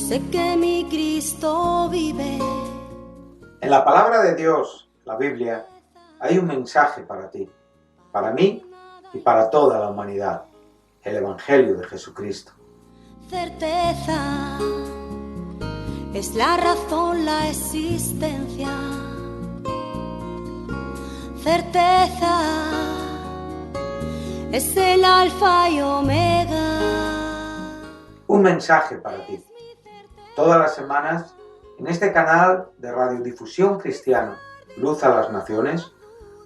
sé que mi Cristo vive. En la palabra de Dios, la Biblia, hay un mensaje para ti, para mí y para toda la humanidad, el Evangelio de Jesucristo. Certeza es la razón, la existencia. Certeza es el alfa y omega. Un mensaje para ti. Todas las semanas, en este canal de radiodifusión cristiana, Luz a las Naciones,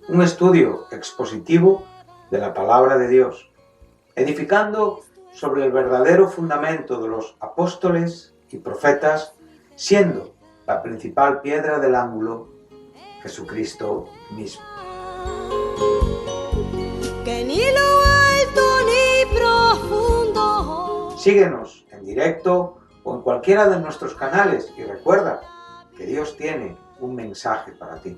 un estudio expositivo de la palabra de Dios, edificando sobre el verdadero fundamento de los apóstoles y profetas, siendo la principal piedra del ángulo Jesucristo mismo. Que ni lo alto ni profundo. Síguenos en directo o en cualquiera de nuestros canales y recuerda que Dios tiene un mensaje para ti.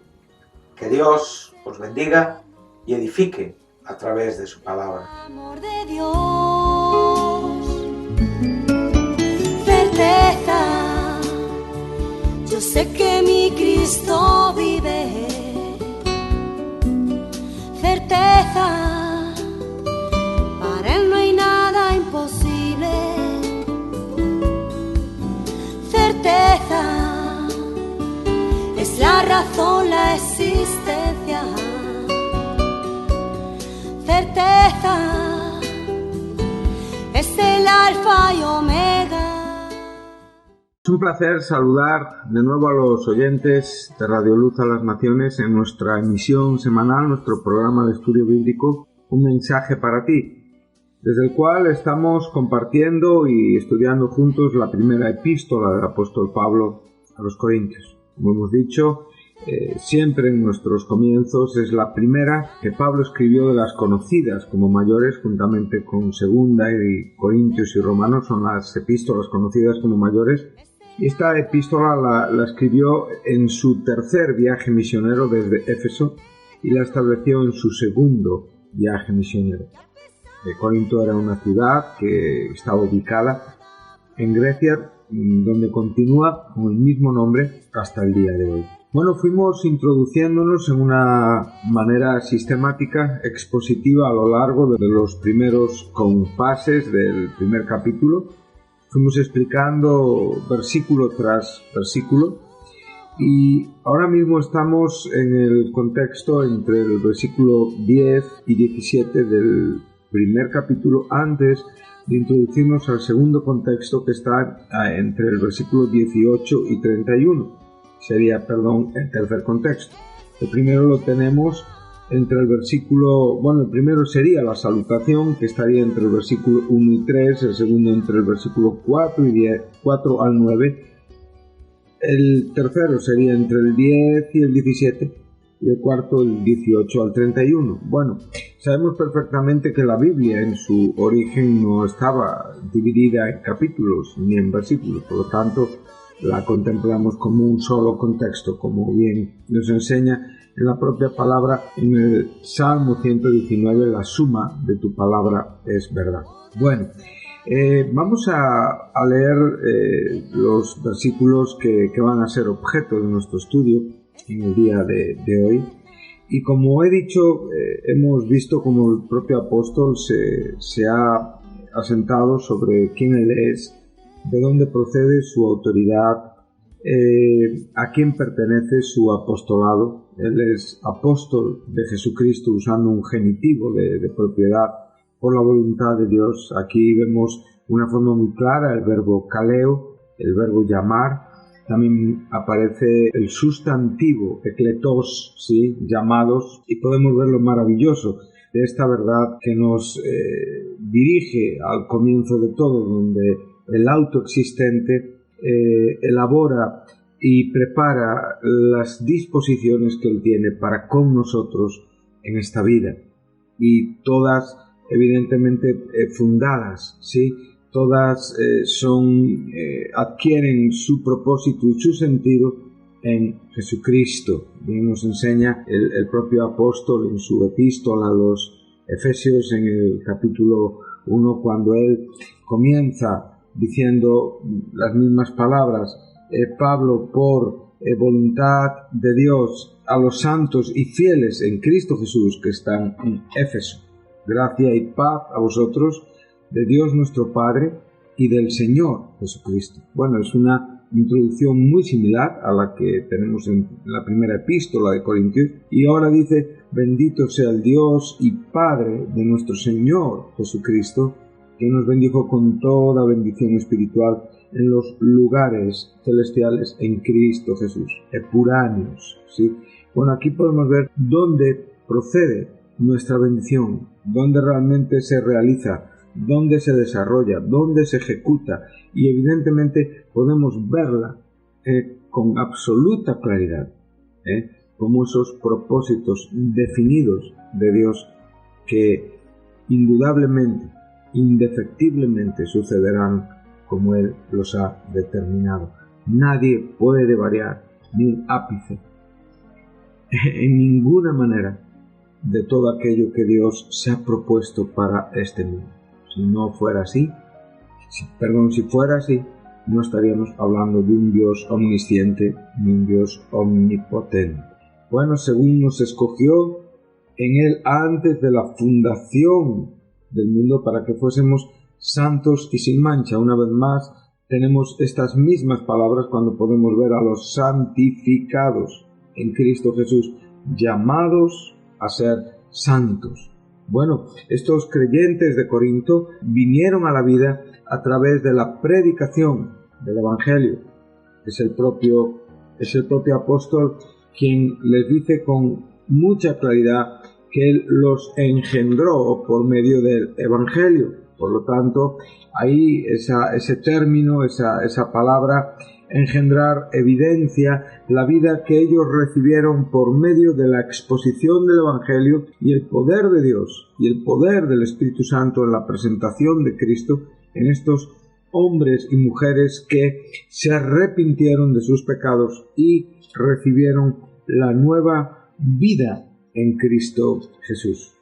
Que Dios os bendiga y edifique a través de su palabra. Amor de Dios, certeza, yo sé que mi Cristo vive. Certeza, para Él no hay nada imposible. Certeza, es la razón, la existencia. Certeza, es el alfa y omega. Es un placer saludar de nuevo a los oyentes de Radio Luz a las Naciones en nuestra emisión semanal, nuestro programa de estudio bíblico, Un mensaje para ti, desde el cual estamos compartiendo y estudiando juntos la primera epístola del apóstol Pablo a los Corintios. Como hemos dicho, siempre en nuestros comienzos es la primera que Pablo escribió de las conocidas como mayores, juntamente con Segunda y Corintios y Romanos, son las epístolas conocidas como mayores. Y esta epístola la escribió en su tercer viaje misionero desde Éfeso y la estableció en su segundo viaje misionero. Corinto era una ciudad que estaba ubicada en Grecia, donde continúa con el mismo nombre hasta el día de hoy. Bueno, fuimos introduciéndonos en una manera sistemática, expositiva a lo largo de los primeros compases del primer capítulo. Fuimos explicando versículo tras versículo y ahora mismo estamos en el contexto entre el versículo 10 y 17 del primer capítulo, antes de introducirnos al segundo contexto que está entre el versículo 18 y 31. Sería, el tercer contexto. El primero lo tenemos entre el versículo, el primero sería la salutación, que estaría entre el versículo 1 y 3, el segundo entre el versículo 4 al 9, el tercero sería entre el 10 y el 17, y el cuarto el 18 al 31. Bueno, sabemos perfectamente que la Biblia en su origen no estaba dividida en capítulos ni en versículos, por lo tanto la contemplamos como un solo contexto, como bien nos enseña en la propia palabra en el Salmo 119, la suma de tu palabra es verdad. Bueno, vamos a leer los versículos que van a ser objeto de nuestro estudio en el día de hoy. Y como he dicho, hemos visto como el propio apóstol se ha asentado sobre quién él es, de dónde procede su autoridad, a quién pertenece su apostolado. Él es apóstol de Jesucristo usando un genitivo de propiedad por la voluntad de Dios. Aquí vemos una forma muy clara el verbo kaleo, el verbo llamar. También aparece el sustantivo ekletos, ¿sí? Llamados, y podemos ver lo maravilloso de esta verdad que nos dirige al comienzo de todo, donde el autoexistente elabora y prepara las disposiciones que Él tiene para con nosotros en esta vida, y todas evidentemente fundadas, ¿sí? Todas adquieren su propósito y su sentido en Jesucristo. Bien nos enseña el propio apóstol en su epístola a los Efesios en el capítulo 1, cuando él comienza diciendo las mismas palabras. Pablo, por voluntad de Dios, a los santos y fieles en Cristo Jesús que están en Éfeso. Gracia y paz a vosotros, de Dios nuestro Padre y del Señor Jesucristo. Bueno, es una introducción muy similar a la que tenemos en la primera epístola de Corintios, y ahora dice: bendito sea el Dios y Padre de nuestro Señor Jesucristo, que nos bendijo con toda bendición espiritual en los lugares celestiales en Cristo Jesús. Epuráneos, ¿sí? Bueno, aquí podemos ver dónde procede nuestra bendición, dónde realmente se realiza, dónde se desarrolla, dónde se ejecuta, y evidentemente podemos verla con absoluta claridad, como esos propósitos definidos de Dios que indudablemente, indefectiblemente sucederán como Él los ha determinado. Nadie puede variar ni un ápice en ninguna manera de todo aquello que Dios se ha propuesto para este mundo. Si fuera así, no estaríamos hablando de un Dios omnisciente ni un Dios omnipotente. Bueno, según nos escogió en Él antes de la fundación del mundo para que fuésemos santos y sin mancha. Una vez más, tenemos estas mismas palabras cuando podemos ver a los santificados en Cristo Jesús, llamados a ser santos. Bueno, estos creyentes de Corinto vinieron a la vida a través de la predicación del Evangelio. Es el propio apóstol quien les dice con mucha claridad que Él los engendró por medio del Evangelio. Por lo tanto, ahí ese término, esa palabra, engendrar, evidencia la vida que ellos recibieron por medio de la exposición del Evangelio y el poder de Dios y el poder del Espíritu Santo en la presentación de Cristo en estos hombres y mujeres que se arrepintieron de sus pecados y recibieron la nueva vida en Cristo Jesús.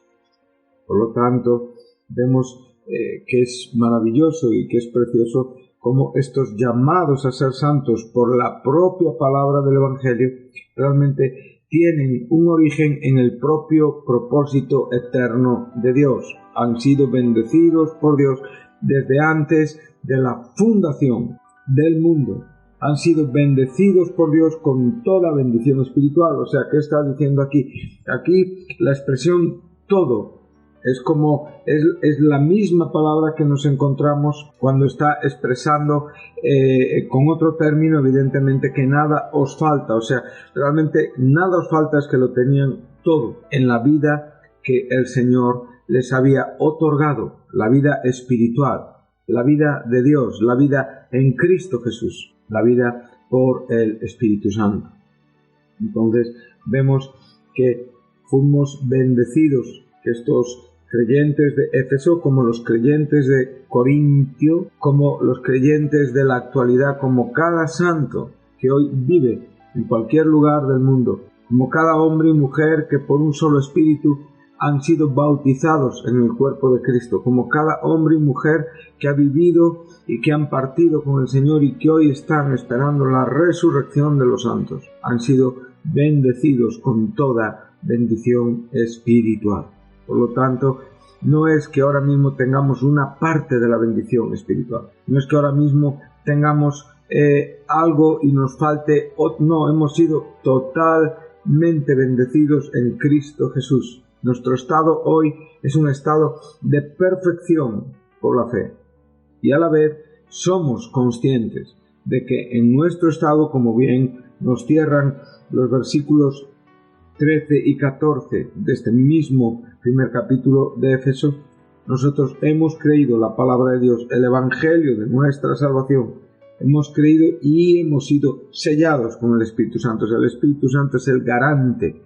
Por lo tanto, vemos que es maravilloso y que es precioso como estos llamados a ser santos por la propia palabra del Evangelio realmente tienen un origen en el propio propósito eterno de Dios. Han sido bendecidos por Dios desde antes de la fundación del mundo. Han sido bendecidos por Dios con toda bendición espiritual. O sea, ¿qué está diciendo aquí? Aquí la expresión todo es la misma palabra que nos encontramos cuando está expresando con otro término, evidentemente, que nada os falta. O sea, realmente nada os falta, es que lo tenían todo en la vida que el Señor les había otorgado, la vida espiritual, la vida de Dios, la vida en Cristo Jesús, la vida por el Espíritu Santo. Entonces vemos que fuimos bendecidos, que estos creyentes de Éfeso, como los creyentes de Corintio, como los creyentes de la actualidad, como cada santo que hoy vive en cualquier lugar del mundo, como cada hombre y mujer que por un solo espíritu han sido bautizados en el cuerpo de Cristo, como cada hombre y mujer que ha vivido y que han partido con el Señor y que hoy están esperando la resurrección de los santos, han sido bendecidos con toda bendición espiritual. Por lo tanto, no es que ahora mismo tengamos una parte de la bendición espiritual, no es que ahora mismo tengamos algo y nos falte, no, hemos sido totalmente bendecidos en Cristo Jesús. Nuestro estado hoy es un estado de perfección por la fe, y a la vez somos conscientes de que en nuestro estado, como bien nos cierran los versículos 13 y 14 de este mismo primer capítulo de Éfeso, nosotros hemos creído la palabra de Dios, el Evangelio de nuestra salvación, hemos creído y hemos sido sellados con el Espíritu Santo. O sea, el Espíritu Santo es el garante,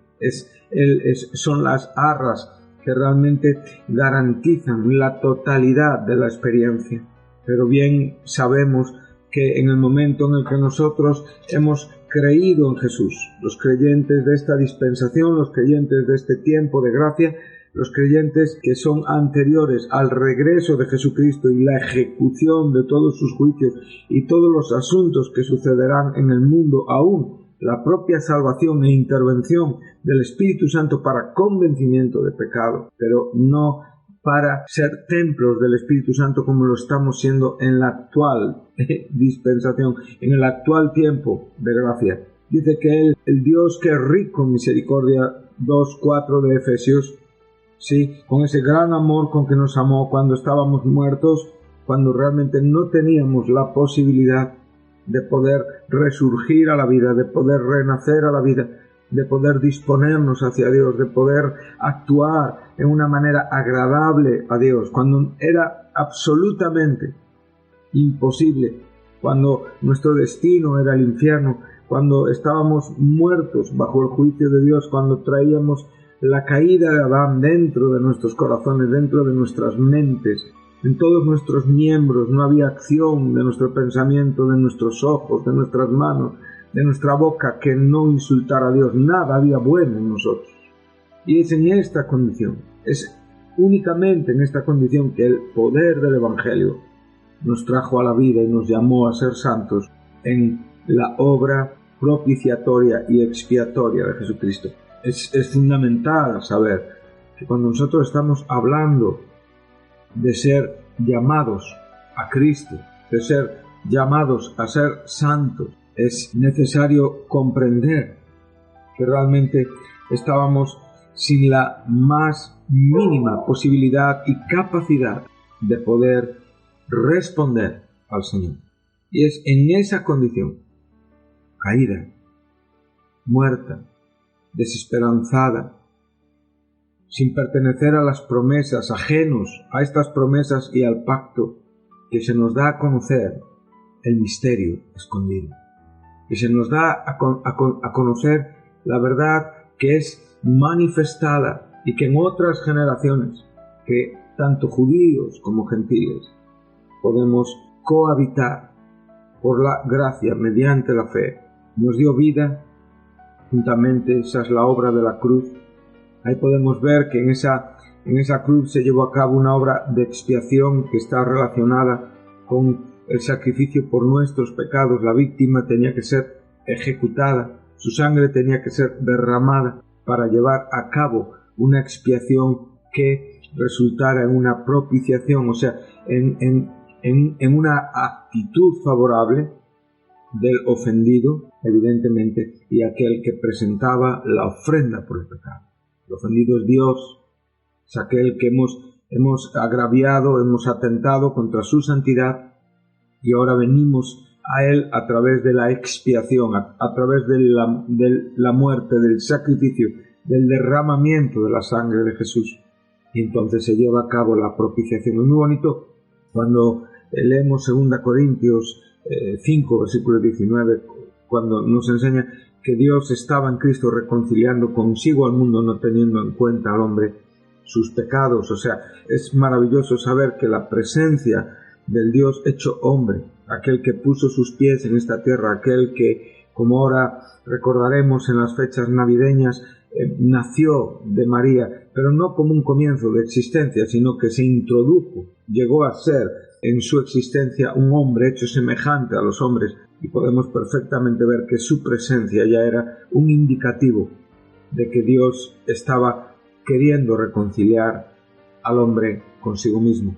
son las arras que realmente garantizan la totalidad de la experiencia. Pero bien sabemos que en el momento en el que nosotros hemos creído en Jesús, los creyentes de esta dispensación, los creyentes de este tiempo de gracia, los creyentes que son anteriores al regreso de Jesucristo y la ejecución de todos sus juicios y todos los asuntos que sucederán en el mundo, aún la propia salvación e intervención del Espíritu Santo para convencimiento de pecado, pero no para ser templos del Espíritu Santo como lo estamos siendo en la actual dispensación, en el actual tiempo de gracia. Dice que el Dios que es rico en misericordia, 2:4 de Efesios, sí, con ese gran amor con que nos amó cuando estábamos muertos, cuando realmente no teníamos la posibilidad de poder resurgir a la vida, de poder renacer a la vida, de poder disponernos hacia Dios, de poder actuar en una manera agradable a Dios, cuando era absolutamente imposible, cuando nuestro destino era el infierno, cuando estábamos muertos bajo el juicio de Dios, cuando traíamos la caída de Adán dentro de nuestros corazones, dentro de nuestras mentes, en todos nuestros miembros, no había acción de nuestro pensamiento, de nuestros ojos, de nuestras manos, de nuestra boca que no insultara a Dios, nada había bueno en nosotros. Y es en esta condición, es únicamente en esta condición que el poder del Evangelio nos trajo a la vida y nos llamó a ser santos en la obra propiciatoria y expiatoria de Jesucristo. Es fundamental saber que cuando nosotros estamos hablando de ser llamados a Cristo, de ser llamados a ser santos, es necesario comprender que realmente estábamos sin la más mínima posibilidad y capacidad de poder responder al Señor. Y es en esa condición, caída, muerta, desesperanzada, sin pertenecer a las promesas, ajenos a estas promesas y al pacto, que se nos da a conocer el misterio escondido, que se nos da a conocer la verdad que es manifestada y que en otras generaciones, que tanto judíos como gentiles, podemos cohabitar por la gracia mediante la fe. Nos dio vida, juntamente esa es la obra de la cruz. Ahí podemos ver que en esa cruz se llevó a cabo una obra de expiación que está relacionada con el sacrificio por nuestros pecados. La víctima tenía que ser ejecutada, su sangre tenía que ser derramada para llevar a cabo una expiación que resultara en una propiciación, o sea, en una actitud favorable del ofendido, evidentemente, y aquel que presentaba la ofrenda por el pecado. El ofendido es Dios, es aquel que hemos agraviado, hemos atentado contra su santidad, y ahora venimos a Él a través de la expiación, a través de la muerte, del sacrificio, del derramamiento de la sangre de Jesús. Y entonces se lleva a cabo la propiciación. Es muy bonito cuando leemos 2 Corintios 5, versículo 19, cuando nos enseña que Dios estaba en Cristo reconciliando consigo al mundo, no teniendo en cuenta al hombre sus pecados. O sea, es maravilloso saber que la presencia del Dios hecho hombre, aquel que puso sus pies en esta tierra, aquel que, como ahora recordaremos en las fechas navideñas, nació de María, pero no como un comienzo de existencia, sino que se introdujo, llegó a ser en su existencia un hombre hecho semejante a los hombres, y podemos perfectamente ver que su presencia ya era un indicativo de que Dios estaba queriendo reconciliar al hombre consigo mismo.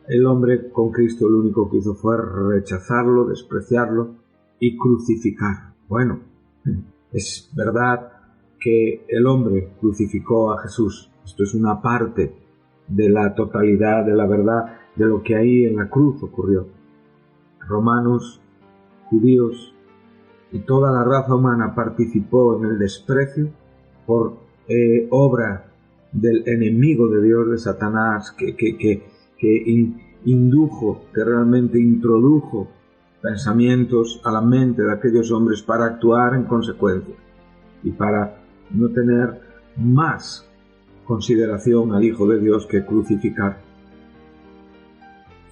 El hombre con Cristo lo único que hizo fue rechazarlo, despreciarlo y crucificar. Bueno, es verdad que el hombre crucificó a Jesús. Esto es una parte de la totalidad de la verdad de lo que ahí en la cruz ocurrió. Romanos, judíos y toda la raza humana participó en el desprecio por obra del enemigo de Dios, de Satanás, que indujo, que realmente introdujo pensamientos a la mente de aquellos hombres para actuar en consecuencia y para no tener más consideración al Hijo de Dios que crucificar.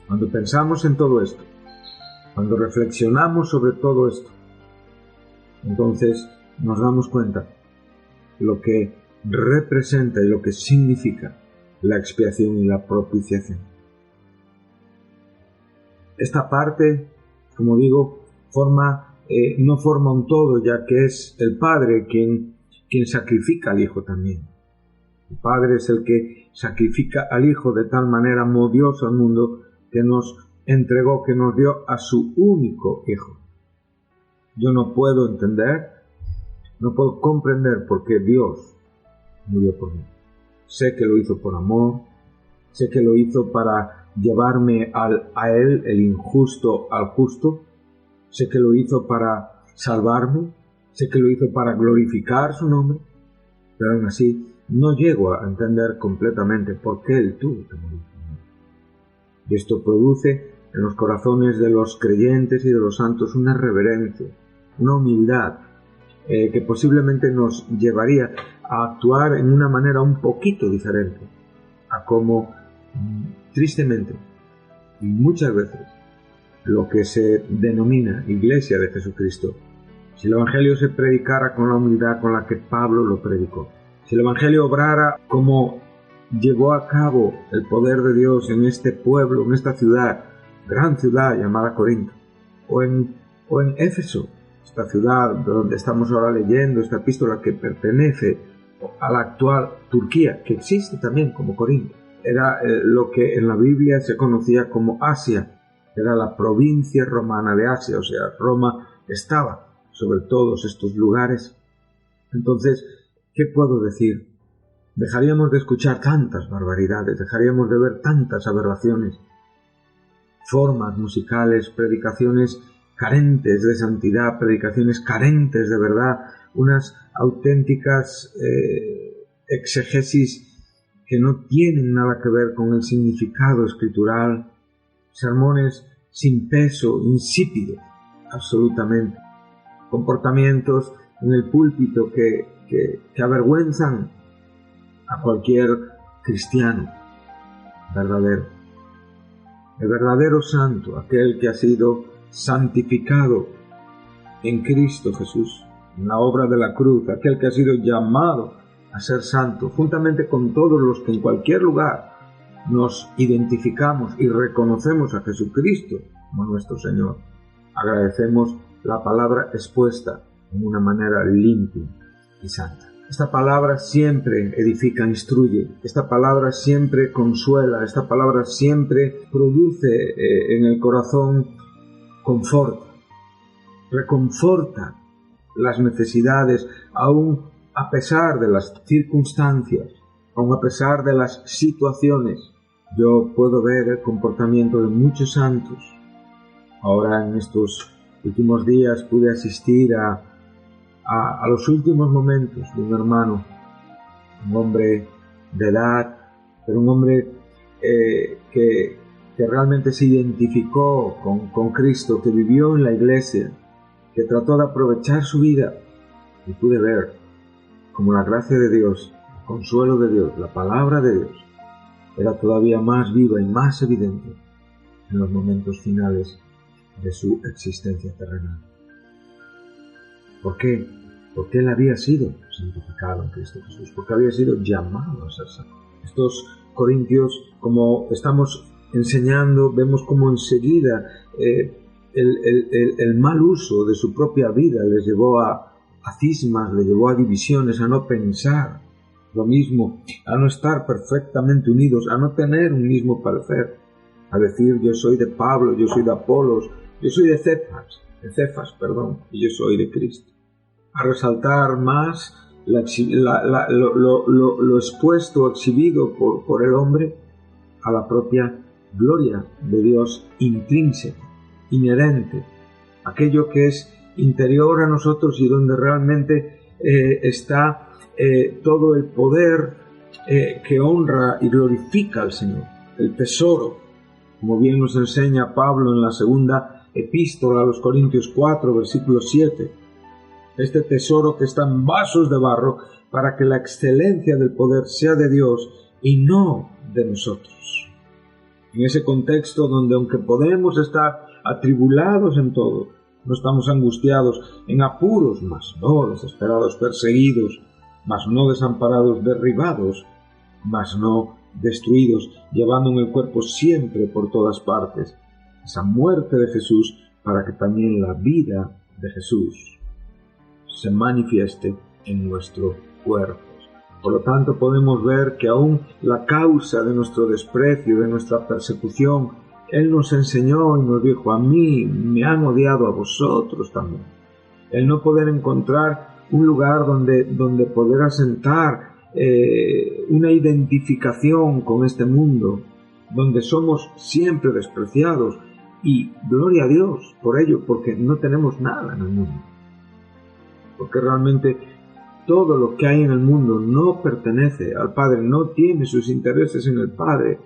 Cuando pensamos en todo esto, cuando reflexionamos sobre todo esto, entonces nos damos cuenta lo que representa y lo que significa la expiación y la propiciación. Esta parte, como digo, no forma un todo, ya que es el Padre quien sacrifica al Hijo también. El Padre es el que sacrifica al Hijo, de tal manera amó Dios al mundo que nos entregó, que nos dio a su único Hijo. Yo no puedo entender, no puedo comprender por qué Dios murió por mí. Sé que lo hizo por amor, sé que lo hizo para llevarme a Él, el injusto, al justo. Sé que lo hizo para salvarme, sé que lo hizo para glorificar su nombre, pero aún así no llego a entender completamente por qué Él tuvo que morir por mí. Y esto produce en los corazones de los creyentes y de los santos una reverencia, una humildad, que posiblemente nos llevaría a actuar en una manera un poquito diferente a como, tristemente, y muchas veces, lo que se denomina Iglesia de Jesucristo. Si el Evangelio se predicara con la humildad con la que Pablo lo predicó, si el Evangelio obrara como llevó a cabo el poder de Dios en este pueblo, en esta ciudad, gran ciudad llamada Corinto, o en Éfeso, esta ciudad donde estamos ahora leyendo esta epístola que pertenece a la actual Turquía, que existe también como Corinto. Era lo que en la Biblia se conocía como Asia, era la provincia romana de Asia, o sea, Roma estaba sobre todos estos lugares. Entonces, ¿qué puedo decir? Dejaríamos de escuchar tantas barbaridades, dejaríamos de ver tantas aberraciones, formas musicales, predicaciones carentes de santidad, predicaciones carentes de verdad, unas auténticas exegesis que no tienen nada que ver con el significado escritural, sermones sin peso, insípidos, absolutamente, comportamientos en el púlpito que avergüenzan a cualquier cristiano verdadero. El verdadero santo, aquel que ha sido santificado en Cristo Jesús, en la obra de la cruz, aquel que ha sido llamado a ser santo, juntamente con todos los que en cualquier lugar nos identificamos y reconocemos a Jesucristo como nuestro Señor. Agradecemos la palabra expuesta en una manera limpia y santa. Esta palabra siempre edifica, instruye, esta palabra siempre consuela, esta palabra siempre produce en el corazón confort, reconforta las necesidades, aún a pesar de las circunstancias, aún a pesar de las situaciones. Yo puedo ver el comportamiento de muchos santos. Ahora en estos últimos días pude asistir a los últimos momentos de un hermano, un hombre de edad, pero un hombre que realmente se identificó con Cristo, que vivió en la iglesia, que trató de aprovechar su vida, y pude ver como la gracia de Dios, el consuelo de Dios, la palabra de Dios, era todavía más viva y más evidente en los momentos finales de su existencia terrenal. ¿Por qué? Porque él había sido santificado en Cristo Jesús, porque había sido llamado a ser santo. Estos corintios, como estamos enseñando, vemos como enseguida el mal uso de su propia vida les llevó a cismas, les llevó a divisiones, a no pensar lo mismo, a no estar perfectamente unidos, a no tener un mismo parecer, a decir yo soy de Pablo, yo soy de Apolos, yo soy de Cefas, y yo soy de Cristo. A resaltar más lo expuesto, exhibido por el hombre a la propia gloria de Dios intrínseca, inherente, aquello que es interior a nosotros y donde realmente está todo el poder que honra y glorifica al Señor, el tesoro, como bien nos enseña Pablo en la segunda epístola a los Corintios 4, versículo 7. Este tesoro que está en vasos de barro para que la excelencia del poder sea de Dios y no de nosotros. En ese contexto donde aunque podemos estar atribulados en todo, no estamos angustiados, en apuros, mas no desesperados, perseguidos, mas no desamparados, derribados, mas no destruidos, llevando en el cuerpo siempre por todas partes esa muerte de Jesús, para que también la vida de Jesús se manifieste en nuestro cuerpo. Por lo tanto, podemos ver que aún la causa de nuestro desprecio, de nuestra persecución, Él nos enseñó y nos dijo: a mí me han odiado, a vosotros también. El no poder encontrar un lugar donde poder asentar una identificación con este mundo, donde somos siempre despreciados, y gloria a Dios por ello, porque no tenemos nada en el mundo. Porque realmente todo lo que hay en el mundo no pertenece al Padre, no tiene sus intereses en el Padre.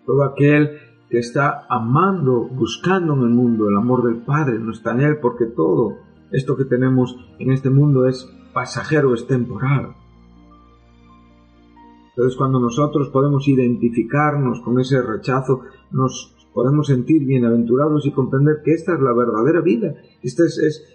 Todo aquel que está amando, buscando en el mundo el amor del Padre, no está en Él, porque todo esto que tenemos en este mundo es pasajero, es temporal. Entonces, cuando nosotros podemos identificarnos con ese rechazo, nos podemos sentir bienaventurados y comprender que esta es la verdadera vida. Este es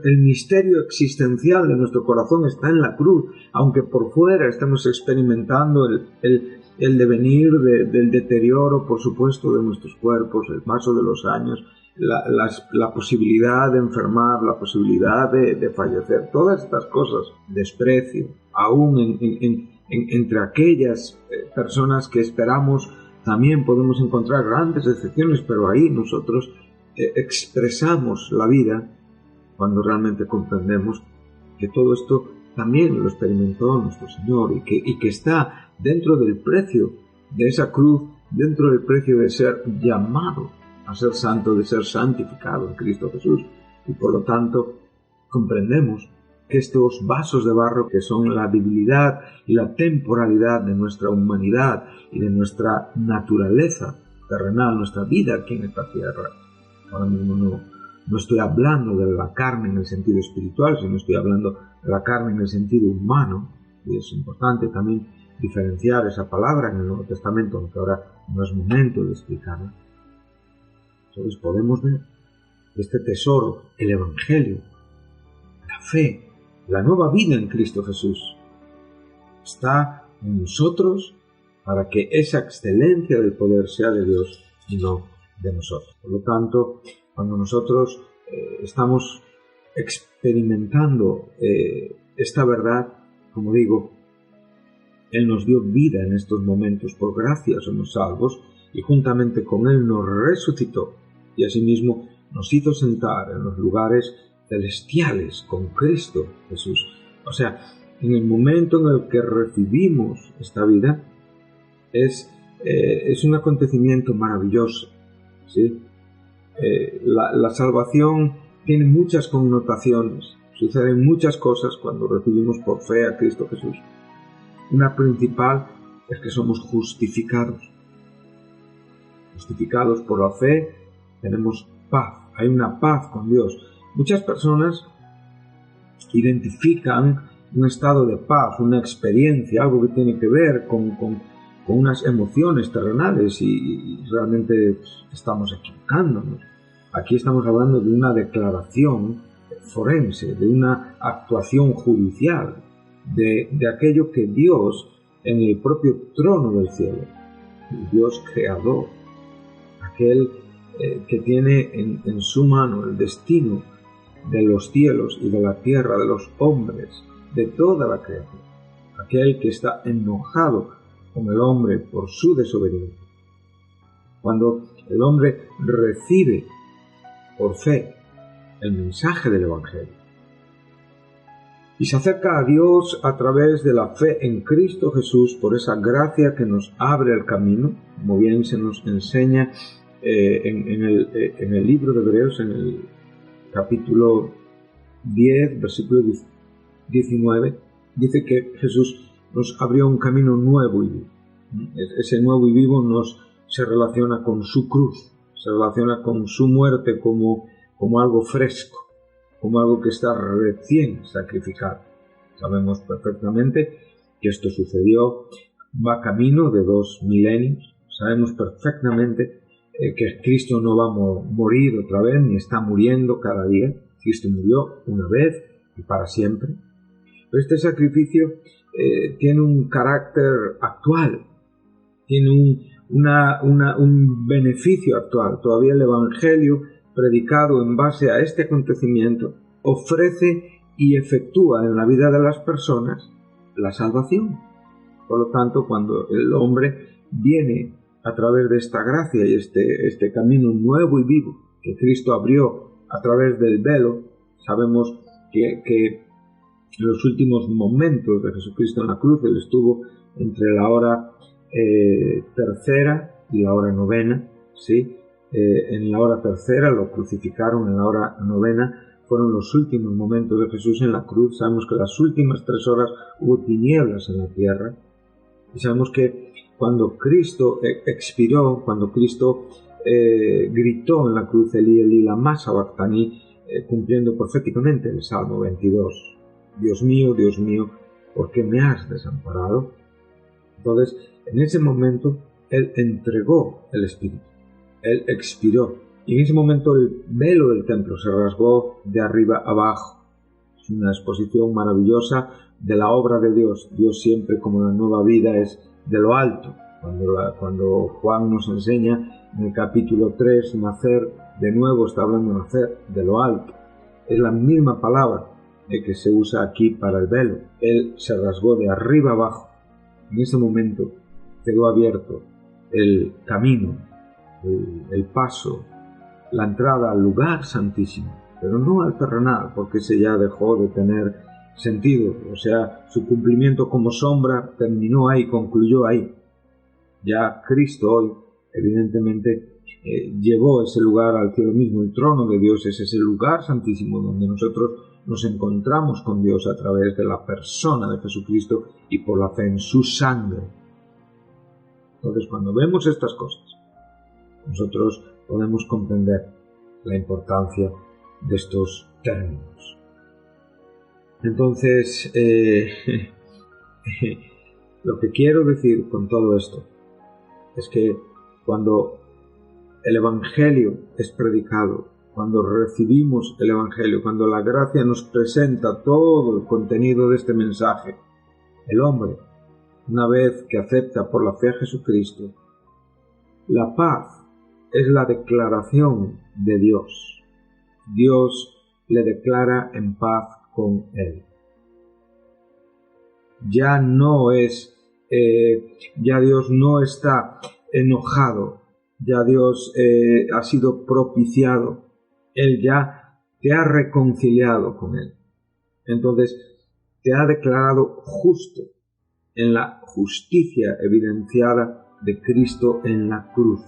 el misterio existencial de nuestro corazón, está en la cruz. Aunque por fuera estemos experimentando el devenir del deterioro, por supuesto, de nuestros cuerpos, el paso de los años, la posibilidad de enfermar, la posibilidad de fallecer, todas estas cosas, desprecio, aún entre aquellas personas que esperamos, también podemos encontrar grandes decepciones, pero ahí nosotros expresamos la vida cuando realmente comprendemos que todo esto también lo experimentó nuestro Señor y que está dentro del precio de esa cruz, dentro del precio de ser llamado a ser santo, de ser santificado en Cristo Jesús. Y por lo tanto comprendemos que estos vasos de barro, que son la debilidad y la temporalidad de nuestra humanidad y de nuestra naturaleza terrenal, nuestra vida aquí en esta tierra, ahora mismo no estoy hablando de la carne en el sentido espiritual, sino estoy hablando de la carne en el sentido humano, y es importante también diferenciar esa palabra en el Nuevo Testamento, aunque ahora no es momento de explicarla. Entonces podemos ver este tesoro, el Evangelio, la fe, la nueva vida en Cristo Jesús, está en nosotros para que esa excelencia del poder sea de Dios y no de nosotros. Por lo tanto, cuando nosotros estamos experimentando esta verdad, como digo, Él nos dio vida en estos momentos, por gracia somos salvos, y juntamente con Él nos resucitó, y asimismo nos hizo sentar en los lugares celestiales con Cristo Jesús. O sea, en el momento en el que recibimos esta vida, es un acontecimiento maravilloso, ¿sí? La salvación tiene muchas connotaciones, suceden muchas cosas cuando recibimos por fe a Cristo Jesús. Una principal es que somos justificados. Justificados por la fe, tenemos paz, hay una paz con Dios. Muchas personas identifican un estado de paz, una experiencia, algo que tiene que ver con unas emociones terrenales, y realmente estamos equivocándonos. Aquí estamos hablando de una declaración forense, de una actuación judicial, de aquello que Dios, en el propio trono del cielo, el Dios creador, aquel que tiene en su mano el destino de los cielos y de la tierra, de los hombres, de toda la creación, aquel que está enojado con el hombre por su desobediencia. Cuando el hombre recibe por fe el mensaje del Evangelio y se acerca a Dios a través de la fe en Cristo Jesús, por esa gracia que nos abre el camino, como bien se nos enseña en el libro de Hebreos, en el capítulo 10, versículo 19, dice que Jesús nos abrió un camino nuevo y vivo. Ese nuevo y vivo se relaciona con su cruz, se relaciona con su muerte como algo fresco, como algo que está recién sacrificado. Sabemos perfectamente que esto sucedió, va camino de 2 milenios. Sabemos perfectamente que Cristo no va a morir otra vez, ni está muriendo cada día. Cristo murió una vez y para siempre. Pero este sacrificio tiene un carácter actual, tiene un beneficio actual. Todavía el Evangelio, predicado en base a este acontecimiento, ofrece y efectúa en la vida de las personas la salvación. Por lo tanto, cuando el hombre viene a través de esta gracia y este camino nuevo y vivo que Cristo abrió a través del velo, sabemos que en los últimos momentos de Jesucristo en la cruz, Él estuvo entre la hora tercera y la hora novena, ¿sí? En la hora tercera lo crucificaron, en la hora novena fueron los últimos momentos de Jesús en la cruz. Sabemos que las últimas 3 horas hubo tinieblas en la tierra, y sabemos que cuando Cristo expiró, cuando Cristo gritó en la cruz Elí, Elí, lama sabactani, cumpliendo proféticamente el Salmo 22, Dios mío, ¿por qué me has desamparado? Entonces, en ese momento, Él entregó el Espíritu, Él expiró, y en ese momento el velo del templo se rasgó de arriba abajo. Es una exposición maravillosa de la obra de Dios. Dios siempre, como la nueva vida, es de lo alto. Cuando Juan nos enseña en el capítulo 3, nacer de nuevo, está hablando de nacer de lo alto. Es la misma palabra que se usa aquí para el velo. Él se rasgó de arriba abajo. En ese momento quedó abierto el camino, el paso, la entrada al lugar santísimo, pero no al terrenal, porque ese ya dejó de tener sentido. O sea, su cumplimiento como sombra terminó ahí, concluyó ahí. Ya Cristo hoy, evidentemente, llevó ese lugar al cielo mismo. El trono de Dios es ese lugar santísimo donde nosotros nos encontramos con Dios a través de la persona de Jesucristo y por la fe en su sangre. Entonces, cuando vemos estas cosas, nosotros podemos comprender la importancia de estos términos. Entonces, lo que quiero decir con todo esto es que cuando el Evangelio es predicado, cuando recibimos el Evangelio, cuando la gracia nos presenta todo el contenido de este mensaje, el hombre, una vez que acepta por la fe a Jesucristo, la paz es la declaración de Dios. Dios le declara en paz con él. Ya Dios no está enojado, ya Dios ha sido propiciado, Él ya te ha reconciliado con Él. Entonces, te ha declarado justo en la justicia evidenciada de Cristo en la cruz.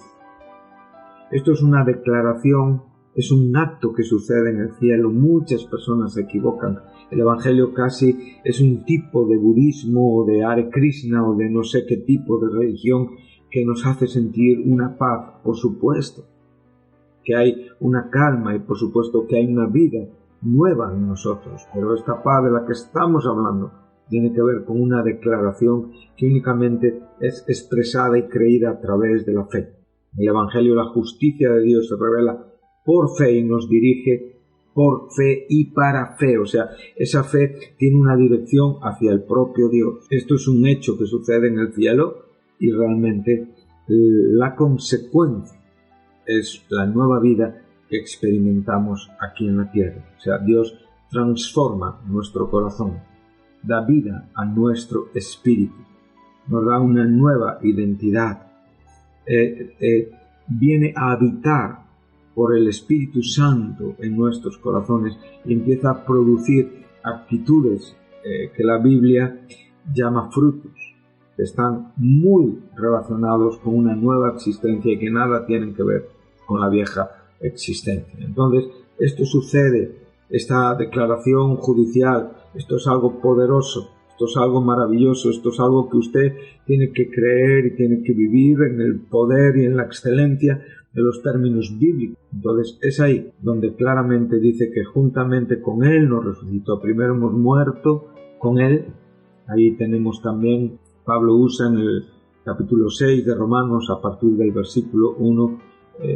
Esto es una declaración, es un acto que sucede en el cielo. Muchas personas se equivocan. El Evangelio casi es un tipo de budismo o de Hare Krishna o de no sé qué tipo de religión que nos hace sentir una paz. Por supuesto que hay una calma y por supuesto que hay una vida nueva en nosotros, pero esta paz de la que estamos hablando tiene que ver con una declaración que únicamente es expresada y creída a través de la fe. En el Evangelio la justicia de Dios se revela por fe y nos dirige por fe y para fe. O sea, esa fe tiene una dirección hacia el propio Dios. Esto es un hecho que sucede en el cielo y realmente la consecuencia es la nueva vida que experimentamos aquí en la tierra. O sea, Dios transforma nuestro corazón, da vida a nuestro espíritu, nos da una nueva identidad, viene a habitar por el Espíritu Santo en nuestros corazones y empieza a producir actitudes que la Biblia llama frutos, que están muy relacionados con una nueva existencia y que nada tienen que ver con la vieja existencia. Entonces, esto sucede, esta declaración judicial, esto es algo poderoso, esto es algo maravilloso, esto es algo que usted tiene que creer y tiene que vivir en el poder y en la excelencia de los términos bíblicos. Entonces, es ahí donde claramente dice que juntamente con Él nos resucitó. Primero hemos muerto con Él. Ahí tenemos también, Pablo usa en el capítulo 6 de Romanos, a partir del versículo 1,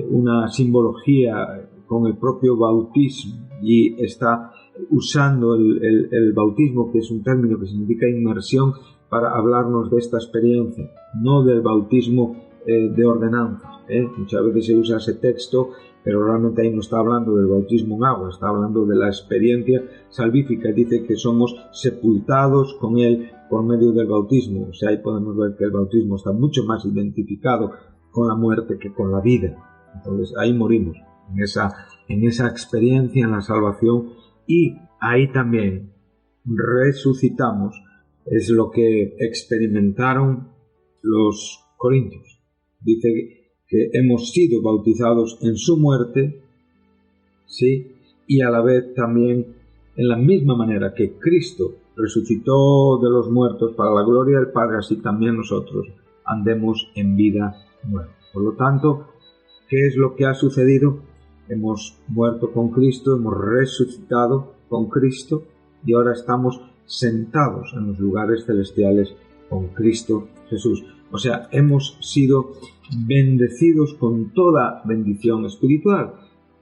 una simbología con el propio bautismo, y está usando el bautismo, que es un término que significa inmersión, para hablarnos de esta experiencia, no del bautismo de ordenanza. Muchas veces se usa ese texto, pero realmente ahí no está hablando del bautismo en agua, está hablando de la experiencia salvífica. Dice que somos sepultados con Él por medio del bautismo. O sea, ahí podemos ver que el bautismo está mucho más identificado con la muerte que con la vida. Entonces ahí morimos, en esa experiencia, en la salvación, y ahí también resucitamos. Es lo que experimentaron los corintios. Dice que hemos sido bautizados en su muerte, ¿sí? Y a la vez también en la misma manera que Cristo resucitó de los muertos para la gloria del Padre, así también nosotros andemos en vida nueva. Por lo tanto, ¿qué es lo que ha sucedido? Hemos muerto con Cristo, hemos resucitado con Cristo y ahora estamos sentados en los lugares celestiales con Cristo Jesús. O sea, hemos sido bendecidos con toda bendición espiritual.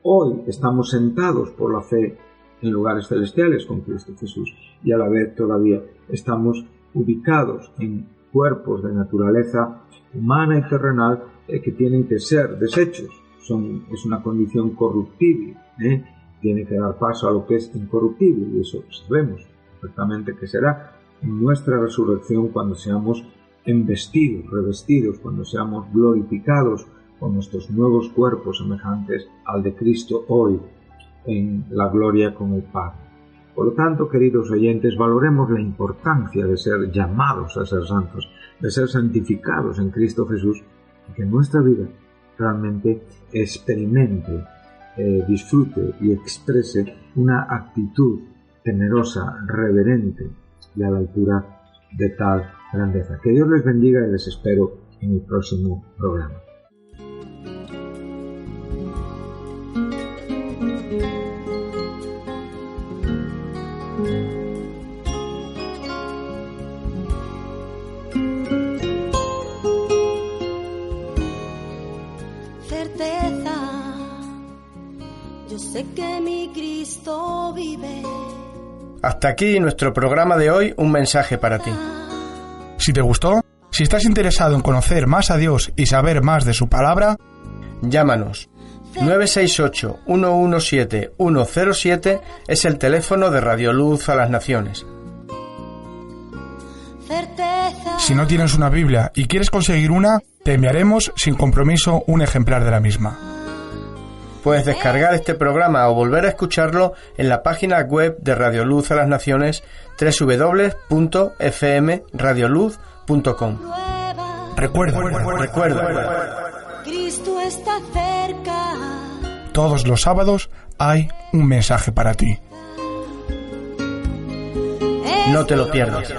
Hoy estamos sentados por la fe en lugares celestiales con Cristo Jesús y a la vez todavía estamos ubicados en cuerpos de naturaleza humana y terrenal que tienen que ser deshechos. Es una condición corruptible, tiene que dar paso a lo que es incorruptible, y eso sabemos perfectamente que será en nuestra resurrección cuando seamos embestidos, revestidos, cuando seamos glorificados con nuestros nuevos cuerpos semejantes al de Cristo hoy en la gloria con el Padre. Por lo tanto, queridos oyentes, valoremos la importancia de ser llamados a ser santos, de ser santificados en Cristo Jesús, y que nuestra vida realmente experimente, disfrute y exprese una actitud temerosa, reverente y a la altura de tal grandeza. Que Dios les bendiga y les espero en el próximo programa. Certeza, yo sé que mi Cristo vive. Hasta aquí nuestro programa de hoy, un mensaje para ti. Si te gustó, si estás interesado en conocer más a Dios y saber más de su palabra, llámanos. 968-117-107 es el teléfono de Radio Luz a las Naciones. Si no tienes una Biblia y quieres conseguir una, te enviaremos sin compromiso un ejemplar de la misma. Puedes descargar este programa o volver a escucharlo en la página web de Radio Luz a las Naciones, www.fmradioluz.com. Recuerda, Cristo está cerca. Todos los sábados hay un mensaje para ti. No te lo pierdas.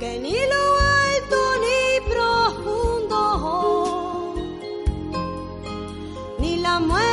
Que ni lo alto ni profundo, ni la muerte